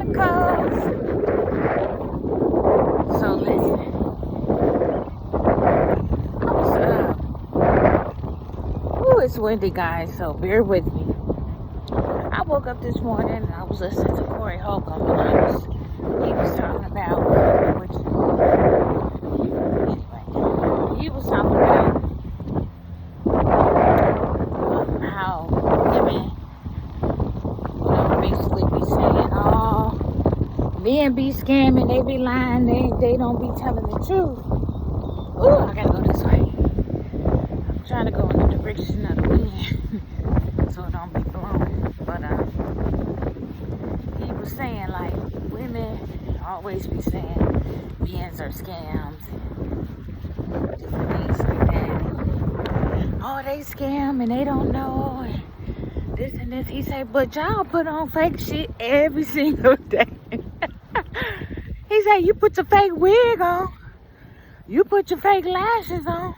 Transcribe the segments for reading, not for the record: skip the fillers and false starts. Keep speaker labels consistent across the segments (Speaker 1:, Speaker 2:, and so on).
Speaker 1: Chronicles. So listen, I was it's windy, guys, so bear with me. I woke up this morning and I was listening to Corey Holcomb, and he was talking about, he was talking about how women, basically be saying, oh, men be scamming, they be lying, they don't be telling the truth. Ooh, I gotta go this way. I'm trying to go in the direction of the wind so it don't be blowing. But he was saying, like, women always be saying men's are scams and different things like that. Oh, they scam and they don't know and this and this. He said, but y'all put on fake shit every single day. He said, you put your fake wig on, you put your fake lashes on,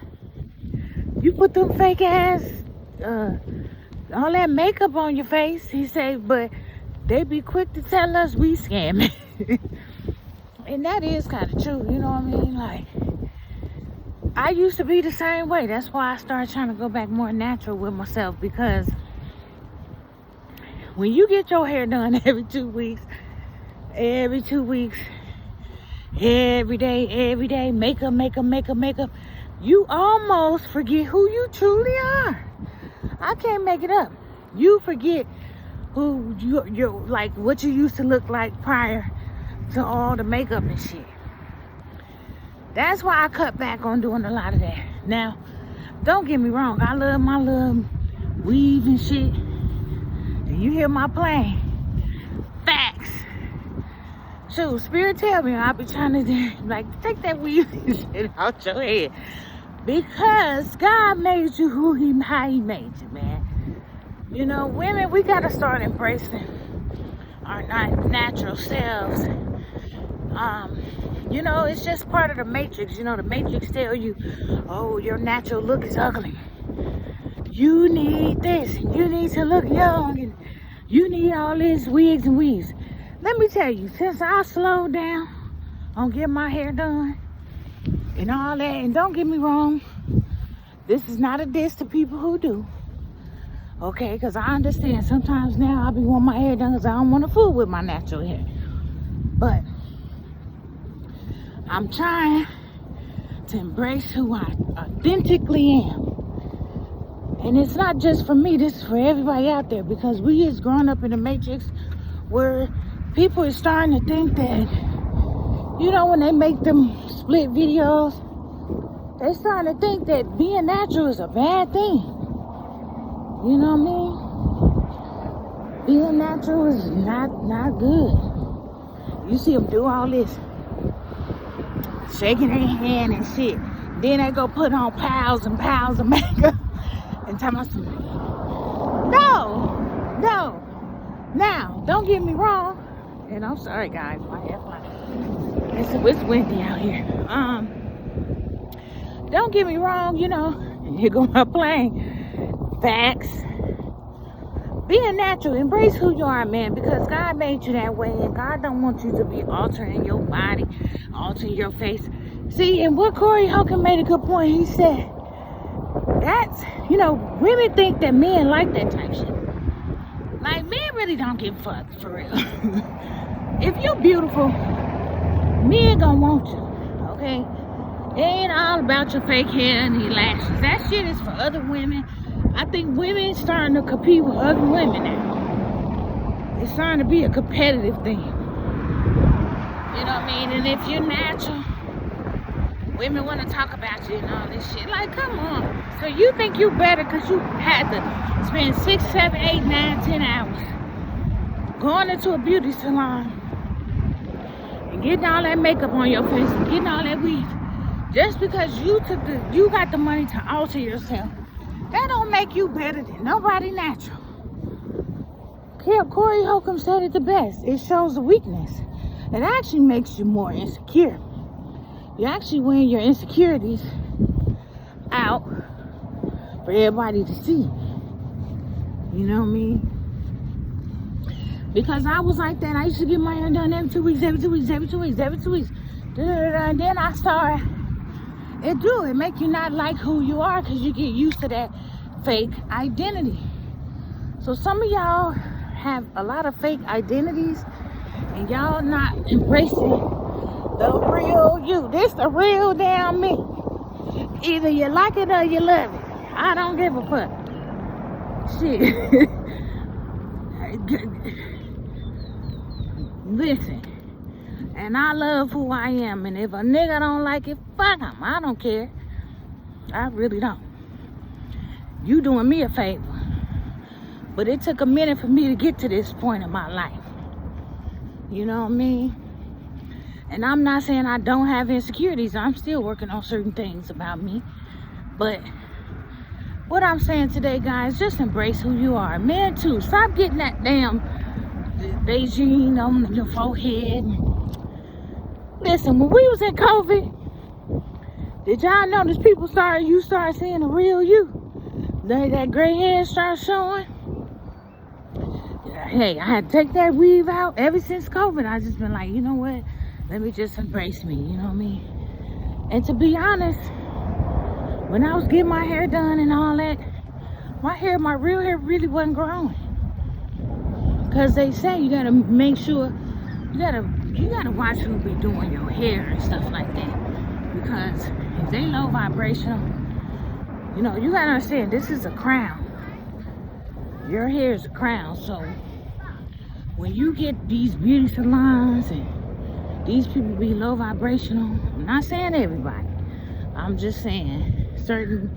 Speaker 1: you put them fake ass all that makeup on your face. He said, but they be quick to tell us we scamming. And that is kind of true, you know what I mean? Like, I used to be the same way. That's why I started trying to go back more natural with myself, because when you get your hair done every 2 weeks, every day, makeup, you almost forget who you truly are. I can't make it up. You forget who you're like, what you used to look like prior to all the makeup and shit. That's why I cut back on doing a lot of that. Now, don't get me wrong, I love my little weave and shit. And you hear my playing. Facts. So, Spirit tell me, I'll be trying to, like, take that weave and shit out your head. Because God made you how he made you, man. You know, women, we gotta start embracing our natural selves. You know, it's just part of the matrix. You know, the matrix tell you, oh, your natural look is ugly. You need this, and you need to look young, and you need all these wigs and weaves. Let me tell you, since I slowed down on getting my hair done and all that, and don't get me wrong, this is not a diss to people who do. Okay, because I understand sometimes now I be wanting my hair done because I don't want to fool with my natural hair. But I'm trying to embrace who I authentically am. And it's not just for me, this is for everybody out there, because we is growing up in the matrix where people is starting to think that, you know, when they make them split videos, they starting to think that being natural is a bad thing. You know what I mean? Being natural is not good. You see them do all this, shaking their hand and shit. Then they go put on piles and piles of makeup and tell me something. No. Now, don't get me wrong. And I'm sorry, guys. It's windy out here. Don't get me wrong. You know, here go my plane. Facts. Being natural, embrace who you are, man, because God made you that way, and God don't want you to be altering your body, altering your face. See, and what Corey Holcomb made a good point. He said, that's, you know, women think that men like that type shit. Like, men really don't give a fuck, for real. If you're beautiful, men gonna want you, okay? It ain't all about your fake hair and your lashes. That shit is for other women. I think women starting to compete with other women now. It's starting to be a competitive thing. You know what I mean? And if you're natural, women want to talk about you and all this shit. Like, come on. So you think you better because you had to spend 6, 7, 8, 9, 10 hours going into a beauty salon and getting all that makeup on your face and getting all that weave. Just because you got the money to alter yourself, that don't make you better than nobody natural. Corey Holcomb said it the best. It shows a weakness. It actually makes you more insecure. You're actually wearing your insecurities out for everybody to see. You know what I mean? Because I was like that. I used to get my hair done every 2 weeks, every 2 weeks, every 2 weeks, every 2 weeks. And then I started, it make you not like who you are because you get used to that fake identity. So some of y'all have a lot of fake identities and y'all not embracing the real you. This the real damn me. Either you like it or you love it. I don't give a fuck. Shit. Listen. And I love who I am. And if a nigga don't like it, fuck him. I don't care. I really don't. You doing me a favor. But it took a minute for me to get to this point in my life. You know what I mean? And I'm not saying I don't have insecurities. I'm still working on certain things about me. But what I'm saying today, guys, just embrace who you are. Men, too. Stop getting that damn Beijing on your forehead. Listen, when we was in COVID, did y'all notice people you started seeing the real you? That gray hair started showing. Hey, I had to take that weave out ever since COVID. I just been like, you know what? Let me just embrace me, you know what I mean? And to be honest, when I was getting my hair done and all that, my real hair really wasn't growing. Cause they say you gotta make sure, you gotta watch who be doing your hair and stuff like that. Because if they low vibrational, you know, you gotta understand this is a crown. Your hair is a crown, so when you get these beauty salons and these people be low vibrational, I'm not saying everybody, I'm just saying certain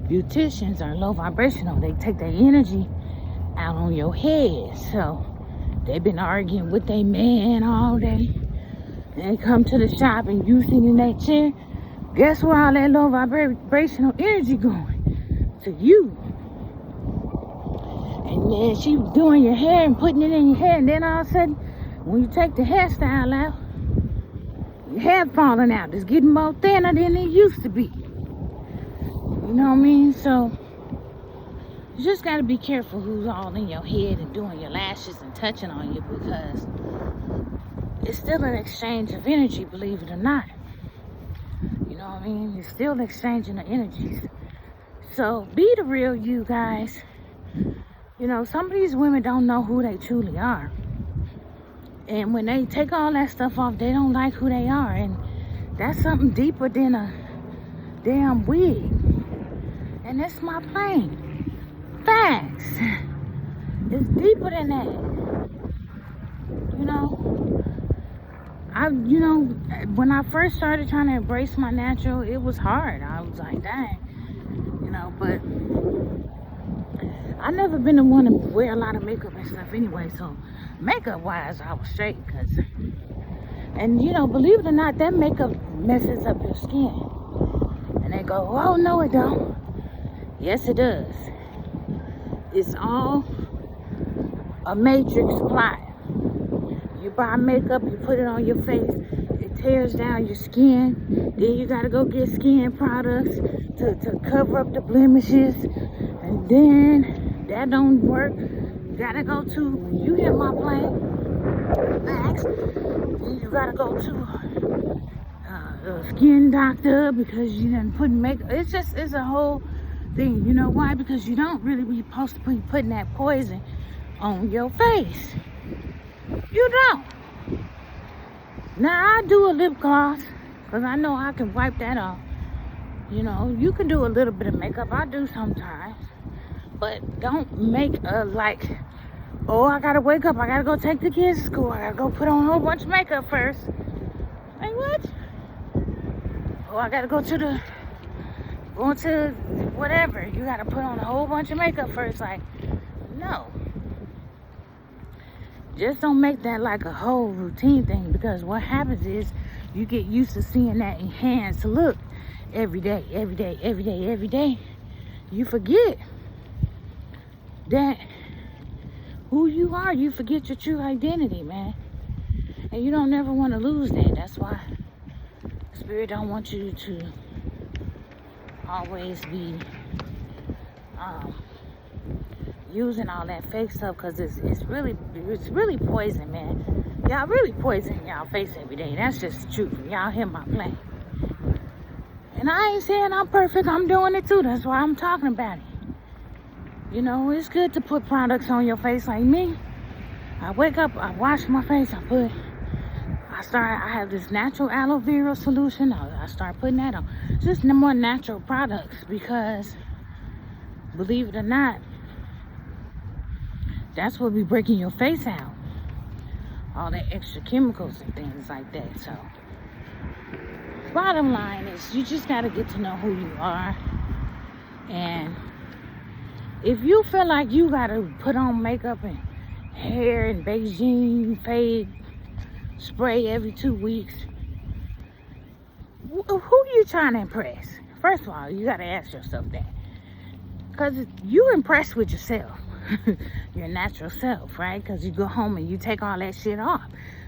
Speaker 1: beauticians are low vibrational. They take their energy out on your head. So they've been arguing with their man all day. They come to the shop and you sitting in that chair. Guess where all that low vibrational energy going? To you. And then she was doing your hair and putting it in your hair, and then all of a sudden, when you take the hairstyle out, your hair falling out. It's getting more thinner than it used to be. You know what I mean? So, you just got to be careful who's all in your head and doing your lashes and touching on you, because it's still an exchange of energy, believe it or not. You know what I mean? You're still exchanging the energies. So, be the real you, guys. You know, some of these women don't know who they truly are. And when they take all that stuff off, they don't like who they are. And that's something deeper than a damn wig. And that's my plane. Facts. It's deeper than that. You know, when I first started trying to embrace my natural, it was hard. I was like, dang. You know, but I never been the one to wear a lot of makeup and stuff anyway, so makeup wise I was straight. And you know, believe it or not, that makeup messes up your skin. And they go, oh no it don't. Yes it does. It's all a matrix plot. You buy makeup, you put it on your face, it tears down your skin, then you gotta go get skin products to cover up the blemishes, and then that don't work. You gotta go to, you hit my plane, facts. Then you gotta go to a skin doctor because you didn't put makeup. It's a whole thing. You know why? Because you don't really be supposed to be putting that poison on your face. You don't. Now I do a lip gloss because I know I can wipe that off. You know, you can do a little bit of makeup. I do sometimes. But don't make a like, oh, I gotta wake up, I gotta go take the kids to school, I gotta go put on a whole bunch of makeup first. Like what? Oh, I gotta going to whatever. You gotta put on a whole bunch of makeup first. Like, no. Just don't make that like a whole routine thing, because what happens is you get used to seeing that enhanced look every day, every day, every day, every day. You forget that who you are. You forget your true identity, man. And you don't never want to lose that. That's why Spirit don't want you to always be using all that fake stuff, because it's really poison, man. Y'all really poison y'all face every day. That's just the truth. Y'all hear my play. And I ain't saying I'm perfect. I'm doing it too. That's why I'm talking about it. You know, it's good to put products on your face like me. I wake up, I wash my face, I have this natural aloe vera solution. I start putting that on. Just the more natural products, because believe it or not, that's what be breaking your face out. All the extra chemicals and things like that. So bottom line is, you just got to get to know who you are. And if you feel like you got to put on makeup and hair and Beijing fade spray every 2 weeks, who you trying to impress? First of all, you got to ask yourself that. Because you impressed with yourself. Your natural self, right? Because you go home and you take all that shit off.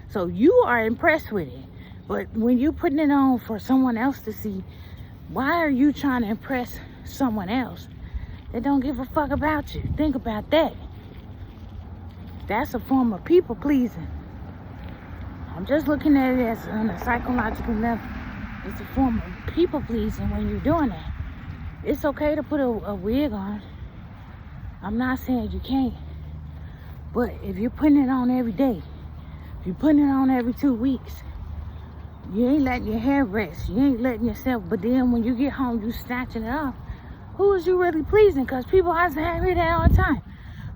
Speaker 1: So you are impressed with it. But when you're putting it on for someone else to see, why are you trying to impress someone else that don't give a fuck about you? Think about that. That's a form of people pleasing. I'm just looking at it as on a psychological level. It's a form of people pleasing when you're doing that. It's okay to put a wig on. I'm not saying you can't. But if you're putting it on every day, if you're putting it on every 2 weeks, you ain't letting your hair rest. You ain't letting yourself. But then when you get home, you snatching it off. Who is you really pleasing? Because people, I hear that all the time.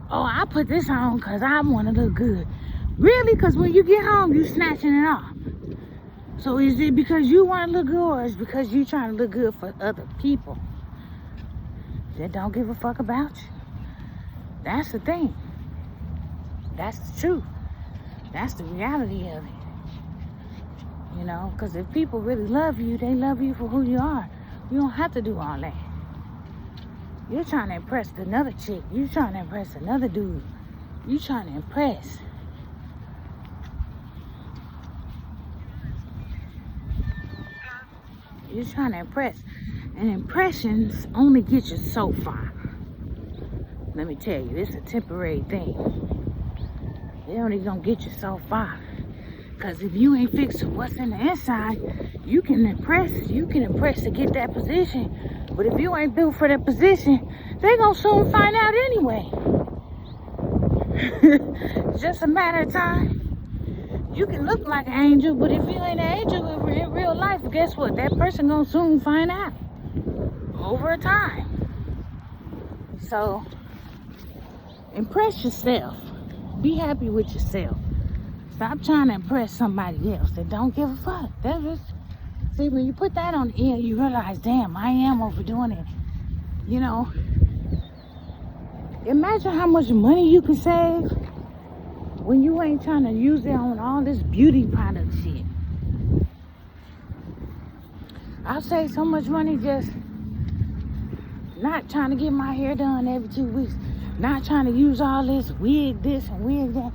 Speaker 1: Oh, I put this on because I want to look good. Really? Because when you get home, you snatching it off. So is it because you want to look good, or is it because you trying to look good for other people that don't give a fuck about you? That's the thing. That's the truth. That's the reality of it. You know, because if people really love you, they love you for who you are. You don't have to do all that. You're trying to impress another chick. You're trying to impress another dude. You're trying to impress. You're trying to impress. And impressions only get you so far. Let me tell you, it's a temporary thing. They only gonna get you so far. Because if you ain't fixed what's in the inside, you can impress to get that position. But if you ain't built for that position, they gonna soon find out anyway. It's just a matter of time. You can look like an angel, but if you ain't an angel in real life, guess what? That person gonna soon find out over time. So impress yourself. Be happy with yourself. Stop trying to impress somebody else that don't give a fuck. That's just, see, when you put that on the end, you realize, damn, I am overdoing it. You know, imagine how much money you can save when you ain't trying to use it on all this beauty product shit. I'll save so much money just not trying to get my hair done every 2 weeks. Not trying to use all this wig this and wig that.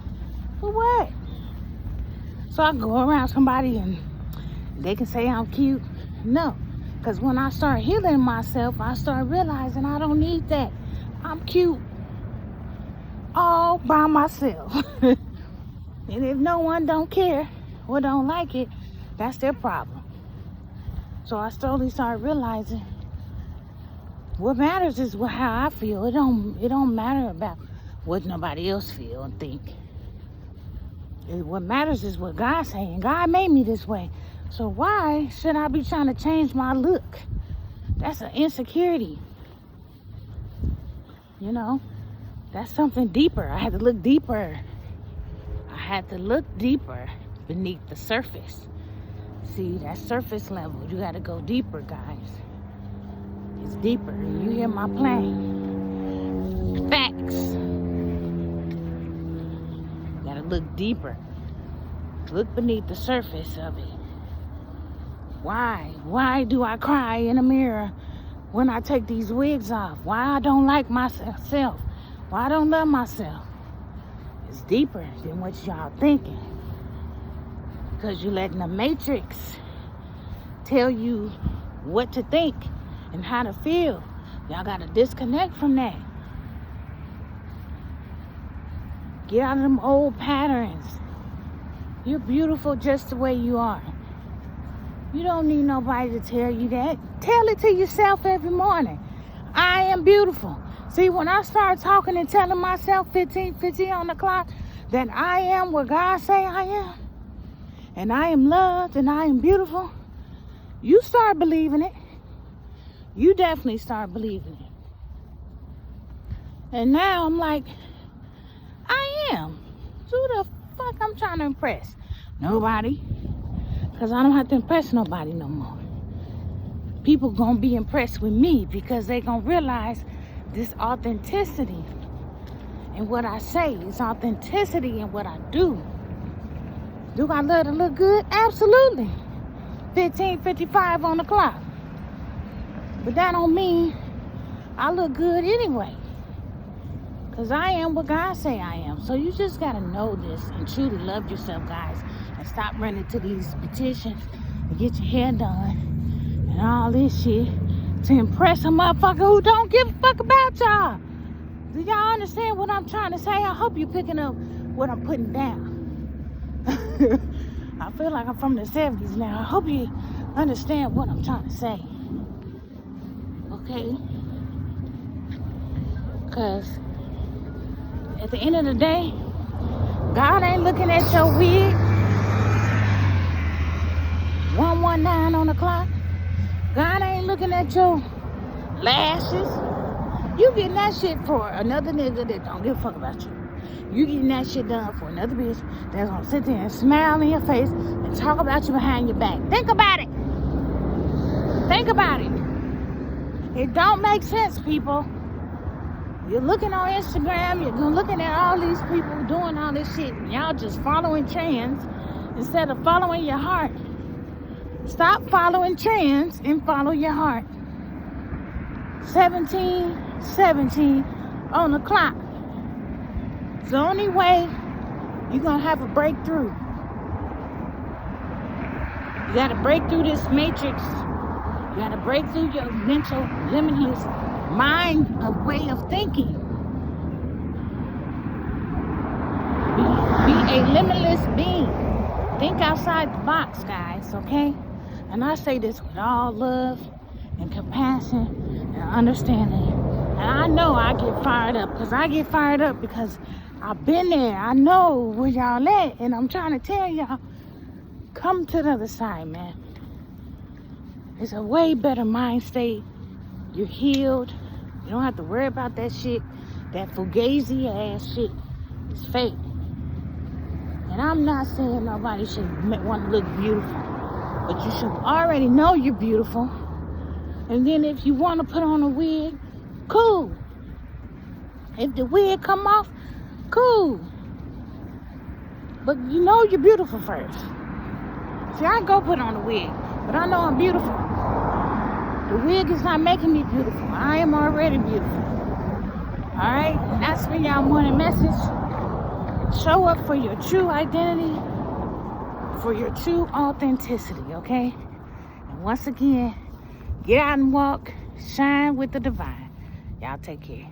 Speaker 1: For what? So I go around somebody and they can say I'm cute. No. Because when I start healing myself, I start realizing I don't need that. I'm cute all by myself. And if no one don't care or don't like it, that's their problem. So I slowly started realizing what matters is how I feel. It don't matter about what nobody else feel and think. What matters is what God's saying. God made me this way. So why should I be trying to change my look? That's an insecurity. You know, that's something deeper. I had to look deeper. I had to look deeper beneath the surface. See, that surface level, you got to go deeper, guys. It's deeper. You hear my plane? Facts. Gotta look deeper. Look beneath the surface of it. Why? Why do I cry in the mirror when I take these wigs off? Why I don't like myself? Why I don't love myself? It's deeper than what y'all thinking. Because you letting the matrix tell you what to think and how to feel. Y'all got to disconnect from that. Get out of them old patterns. You're beautiful just the way you are. You don't need nobody to tell you that. Tell it to yourself every morning. I am beautiful. See, when I start talking and telling myself 15:50 on the clock that I am what God say I am, and I am loved and I am beautiful, you start believing it. You definitely start believing it. And now I'm like, I am. Who the fuck I'm trying to impress? Nobody. Because I don't have to impress nobody no more. People gonna be impressed with me because they gonna realize this authenticity in what I say. It's authenticity in what I do. Do I love to look good? Absolutely. 15:55 on the clock. But that don't mean I look good anyway. Because I am what God say I am. So you just got to know this and truly love yourself, guys. And stop running to these petitions and get your hair done and all this shit to impress a motherfucker who don't give a fuck about y'all. Do y'all understand what I'm trying to say? I hope you're picking up what I'm putting down. I feel like I'm from the 70s now. I hope you understand what I'm trying to say. Okay? Because at the end of the day, God ain't looking at your wig. 119 on the clock. God ain't looking at your lashes. You getting that shit for another nigga that don't give a fuck about you. You getting that shit done for another bitch that's gonna sit there and smile in your face and talk about you behind your back. Think about it. Think about it. It don't make sense, people. You're looking on Instagram, you're looking at all these people doing all this shit, and y'all just following trends instead of following your heart. Stop following trends and follow your heart. 17:17 on the clock. It's the only way you're gonna have a breakthrough. You gotta break through this matrix. You gotta break through your mental limitless mind of way of thinking. Be a limitless being. Think outside the box, guys, okay? And I say this with all love and compassion and understanding. And I know I get fired up because I've been there. I know where y'all at, and I'm trying to tell y'all, come to the other side, man. It's a way better mind state. You're healed. You don't have to worry about that shit. That fugazi ass shit is fake. And I'm not saying nobody should want to look beautiful, but you should already know you're beautiful. And then if you want to put on a wig, cool. If the wig come off, cool. But you know you're beautiful first. See, I go put on a wig, but I know I'm beautiful. The wig is not making me beautiful. I am already beautiful. Alright? That's for y'all morning message. Show up for your true identity, for your true authenticity, okay? And once again, get out and walk, shine with the divine. Y'all take care.